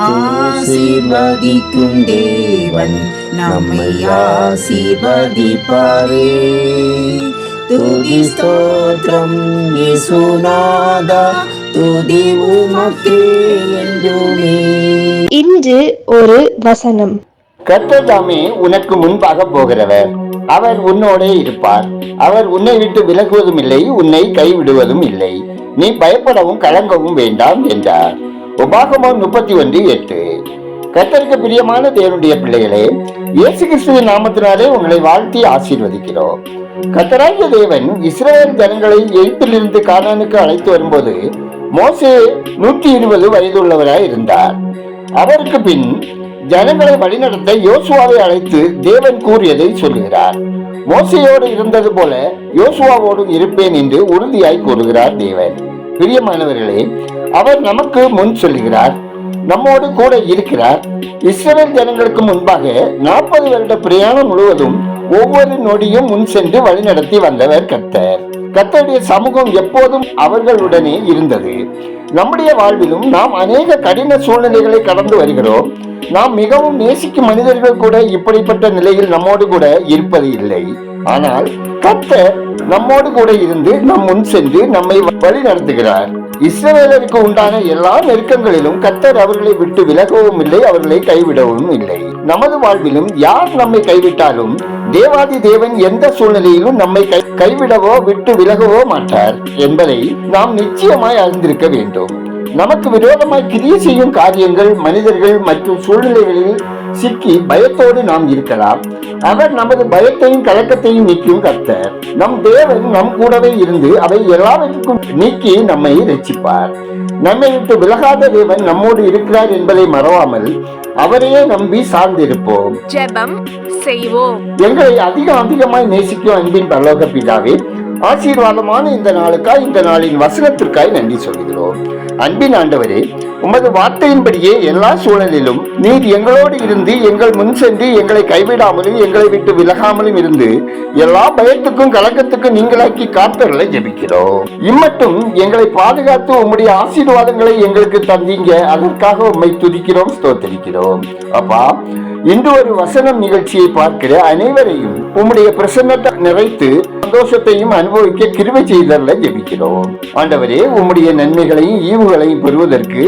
ஆசீர்வதிக்கும் தேவன் நம்மை ஆசீர்வதிப்பாரே. துதி ஸ்தோத்திரம் இயேசுநாதா, துதி உமக்கே என்றுமே. இன்று ஒரு வசனம். கர்த்தர் தாமே உனக்கு முன்பாக போகிறவர், அவர் உன்னோடே இருப்பார். அவர் உன்னை விட்டு விலகுவதும் இல்லை, உன்னை கைவிடுவதும் இல்லை. நீ பயப்படவும் கலங்கவும் வேண்டாம் என்றார். உபாகமம் 31:8. கர்த்தருக்கு பிரியமான தேவனுடைய பிள்ளைகளே, இயேசு கிறிஸ்துவின் நாமத்தினாலே உங்களை வாழ்த்தி ஆசீர்வதிக்கிறோம். கர்த்தராகிய தேவன் இஸ்ரவேல் ஜனங்களை எகிப்திலிருந்து கானானுக்கு அழைத்து வரும்போது மோசே 120 வயதுள்ளவராய் இருந்தார். அவருக்கு பின் ஜனங்களை வழிநடத்த யோசுவாவை அழைத்து தேவன் கூறியதை சொல்லுகிறார். மோசையோடு இருந்தது போல யோசுவாவோடு இருப்பேன் என்று உறுதியாய் கூறுகிறார் தேவன். பிரியமானவர்களே, அவர் நமக்கு முன் சொல்லுகிறார், நம்மோடு கூட இருக்கிறார். இஸ்ரவேல் ஜனங்களுக்கு முன்பாக 40 வருட பிரயாணம் முழுவதும் ஒவ்வொரு நொடியும் முன் சென்று வழிநடத்தி வந்தவர் கர்த்தர். கர்த்தருடைய சமூகம் எப்போதும் அவர்களுடனே இருந்தது. நம்முடைய வாழ்விலும் நாம் அநேக கடின சூழ்நிலைகளை கடந்து வருகிறோம். நாம் மிகவும் நேசிக்கும் மனிதர்கள் கூட இப்படிப்பட்ட நிலையில் நம்மோடு கூட இருப்பது இல்லை. ஆனால் கர்த்தர் நம்மோடு கூட இருந்து நம் முன் சென்று நம்மை வழி நடத்துகிறார். இஸ்ரவேலருக்கு உண்டான எல்லா நெருக்கங்களிலும் கர்த்தர் அவர்களை விட்டு விலகவும் இல்லை, அவர்களை கைவிடவும் இல்லை. நமது வாழ்விலும் யார் நம்மை கைவிட்டாலும் தேவாதி தேவன் எந்த சூழ்நிலையிலும் நம்மை கைவிடவோ விட்டு விலகவோ மாட்டார் என்பதை நாம் நிச்சயமாய் அறிந்திருக்க வேண்டும். நமக்கு விரோதமாய் கிரியை செய்யும் காரியங்கள், மனிதர்கள் மற்றும் சூழ்நிலைகளில் சிக்கி பயத்தோடு நாம் இருக்கலாம். அவர் நமது பயத்தையும் கலக்கத்தையும் நீக்கும் கர்த்தர். நம் தேவன் நம் கூடவே இருந்து அவை எல்லாவற்றுக்கும் நீக்கி நம்மை ரட்சிப்பார். நம்மை விட்டு விலகாத தேவன் நம்மோடு இருக்கிறார் என்பதை மறவாமல் அவரையே நம்பி சார்ந்திருப்போம். ஜெபம் செய்வோம். எங்களை அதிகமாய் நேசிக்கும் அன்பின் பரலோக பிதாவே, ஆசீர்வாதமான இந்த நாளுக்காய், இந்த நாளின் வசனத்திற்காய் நன்றி சொல்கிறோம். அன்பின் ஆண்டவரே, உமது வார்த்தையின்படியே எல்லா சூழலிலும் நீர் எங்களோடு இருந்து எங்கள் முன் சென்று எங்களை கைவிடாமலும் எங்களை விட்டு விலகாமலும் இருந்து எல்லா பயத்துக்கும் கலக்கத்துக்கும் நீங்களாக்கி காத்தருளை ஜெபிக்கிறோம். இம்மட்டும் எங்களை பாதுகாத்து உம்முடைய ஆசீர்வாதங்களை எங்களுக்கு தந்தீங்க. அதற்காக உம்மை துதிக்கிறோம், ஸ்தோத்திரிக்கிறோம். அப்பா, இன்று ஒரு வசனம் நிகழ்ச்சியை பார்க்கிற அனைவரையும் உம்முடைய பிரசன்னத்தை நிறைத்து சந்தோஷத்தையும் அனுபவிக்க கிருபை செய்தல்ல ஜெபிக்கிறோம். ஆண்டவரே, உம்முடைய நன்மைகளையும் ஈவுகளையும் பெறுவதற்கு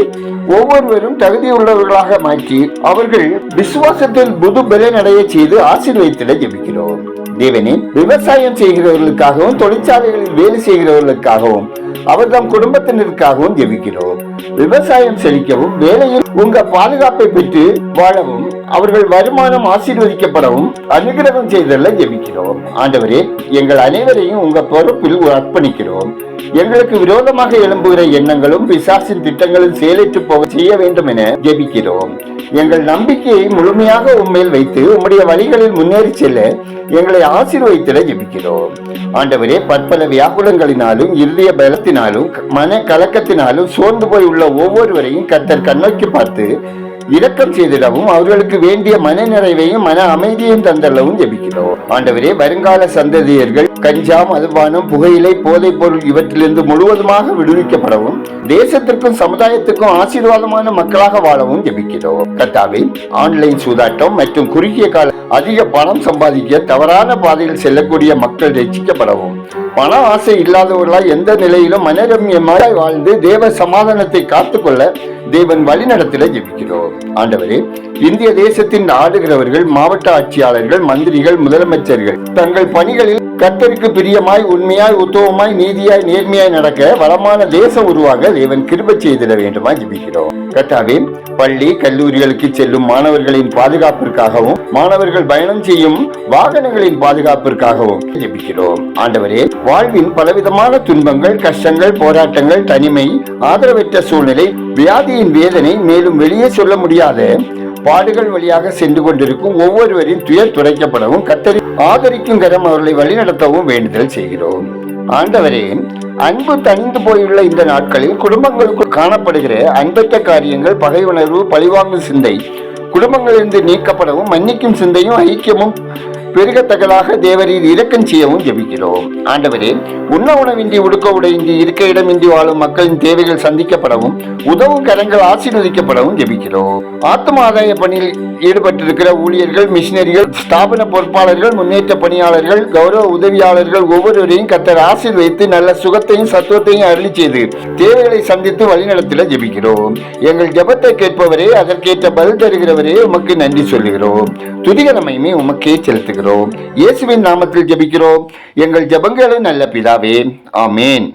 ஒவ்வொருவரும் தகுதியுள்ளவர்களாக மாற்றி அவர்கள் விசுவாசத்தில் புது பலன் அடைய செய்து ஆசீர்வதித்திட ஜெபிக்கிறோம். தேவனே, விவசாயம் செய்கிறவர்களுக்காகவும் தொழிற்சாலைகளில் வேலை செய்கிறவர்களுக்காகவும் அவர் தம் குடும்பத்தினருக்காகவும் ஜெபிக்கிறோம். விவசாயம் செழிக்கவும் வேலையில் உங்க பாதுகாப்பை பெற்று வாழவும் அவர்கள் வருமானம் ஆசீர்வதிக்கப்படவும் அனுகிரகம் செய்தல்ல ஜெபிக்கிறோம். ஆண்டவரே, எங்கள் அனைவரையும் உங்க பொறுப்பில் அர்ப்பணிக்கிறோம். எங்களுக்கு விரோதமாக எழும்புகிற எண்ணங்களும் பிசாசின் திட்டங்களும் செயலற்று போக செய்ய வேண்டும் என ஜெபிக்கிறோம். எங்கள் நம்பிக்கையை முழுமையாக உண்மையில் வைத்து உம்முடைய வழிகளில் முன்னேறி செல்ல எங்களை ஆசீர்வதித்திட ஜெபிக்கிறோம். ஆண்டவரே, பற்பல வியாகுலங்களினாலும் இருதய பலத்தினாலும் மன கலக்கத்தினாலும் சோர்ந்து போய் உள்ள ஒவ்வொருவரையும் கர்த்தர் கண்ணோக்கி பார்த்து இரக்கம் செய்திடவும் அவர்களுக்கு வேண்டிய மன நிறைவையும் மன அமைதியையும் தந்தள்ளவும் ஜெபிக்கிறோம். ஆண்டவரே, வருங்கால சந்ததியர்கள் கஞ்சா, மதுபானம், புகையிலை, போதைப் பொருள் இவற்றிலிருந்து முழுவதுமாக விடுவிக்கப்படவும் தேசத்திற்கும் சமுதாயத்திற்கும் ஆசீர்வாதமான மக்களாக வாழவும் ஜெபிக்கிறோம். கர்த்தாவே, ஆன்லைன் சூதாட்டம் மற்றும் குறுகிய கால அதிக பணம் சம்பாதிக்க தவறான பாதையில் செல்லக்கூடிய மக்கள் ரட்சிக்கப்படவும், பண ஆசை இல்லாதவர்களாய் எந்த நிலையிலும் மனரம்யமாய் வாழ்ந்து தேவ சமாதானத்தை காத்துக்கொள்ள தேவன் வழிநடத்தில ஜெபிக்கிறோம். ஆண்டவரே, இந்திய தேசத்தின் ஆளுகிறவர்கள், மாவட்ட ஆட்சியாளர்கள், மந்திரிகள், முதலமைச்சர்கள் தங்கள் பணிகளில் கர்த்தருக்கு பிரியமாய், உண்மையாய், உத்தவமாய், நீதியாய், நேர்மையாய் நடக்க வளமான தேசம் உருவாக தேவன் கிருபை செய்திட வேண்டுமா ஜெபிக்கிறோம். கர்த்தாவே, பள்ளி கல்லூரிகளுக்கு செல்லும் மாணவர்களின் பாதுகாப்பிற்காகவும் மாணவர்கள் பயணம் செய்யும் வாகனங்களின் பாதுகாப்பிற்காகவும் ஜெபிக்கிறோம். ஆண்டவரே, வாழ்வின் பலவிதமான துன்பங்கள், கஷ்டங்கள், போராட்டங்கள், தனிமை, ஆதரவற்ற சூழ்நிலை, வியாதியின் வேதனை, மேலும் வெளியே சொல்ல முடியாத பாடுகள் வழியாக சென்று கொண்டிருக்கும் ஒவ்வொருவரின் துயர் துடைக்கப்படவும் கர்த்தரின் ஆதரிக்கும் கரம் அவர்களை வழிநடத்தவும் வேண்டுதல் செய்கிறோம். ஆண்டவரே, அன்பு தணிந்து போயுள்ள இந்த நாட்களில் குடும்பங்களுக்கு காணப்படுகிற அன்பற்ற காரியங்கள், பகை உணர்வு, பழிவாங்கும் சிந்தை குடும்பங்களிலிருந்து நீக்கப்படவும் மன்னிக்கும் சிந்தையும் ஐக்கியமும் பெருகத்தக்கதாக தேவரீர் இரக்கம் செய்யவும் ஜெபிக்கிறோம். ஆண்டவரே, உண்ண உணவின்றி உடுக்க உடையின்றி இருக்க இடமின்றி வாழும் மக்களின் தேவைகள் சந்திக்கப்படவும் உதவும் கரங்கள் ஆசீர்வதிக்கப்படவும் ஜெபிக்கிறோம். ஆத்ம ஆதாய பணியில் ஈடுபட்டிருக்கிற ஊழியர்கள், மிஷினரிகள், ஸ்தாபன பொறுப்பாளர்கள், முன்னேற்ற பணியாளர்கள், கௌரவ உதவியாளர்கள் ஒவ்வொருவரையும் கர்த்தர் ஆசீர்வதித்து நல்ல சுகத்தையும் சத்துவத்தையும் அருளி செய்து தேவைகளை சந்தித்து வழிநடத்தில ஜெபிக்கிறோம். எங்கள் ஜெபத்தை கேட்பவரே, அதற்கேற்ற பதில் தருகிறவரே, உமக்கு நன்றி சொல்லுகிறோம். துதிகரமையுமே உமக்கே செலுத்துகிறோம். இயேசுவின் நாமத்தில் ஜெபிக்கிறோம் எங்கள் ஜெபங்களை நல்ல பிதாவே. ஆமேன்.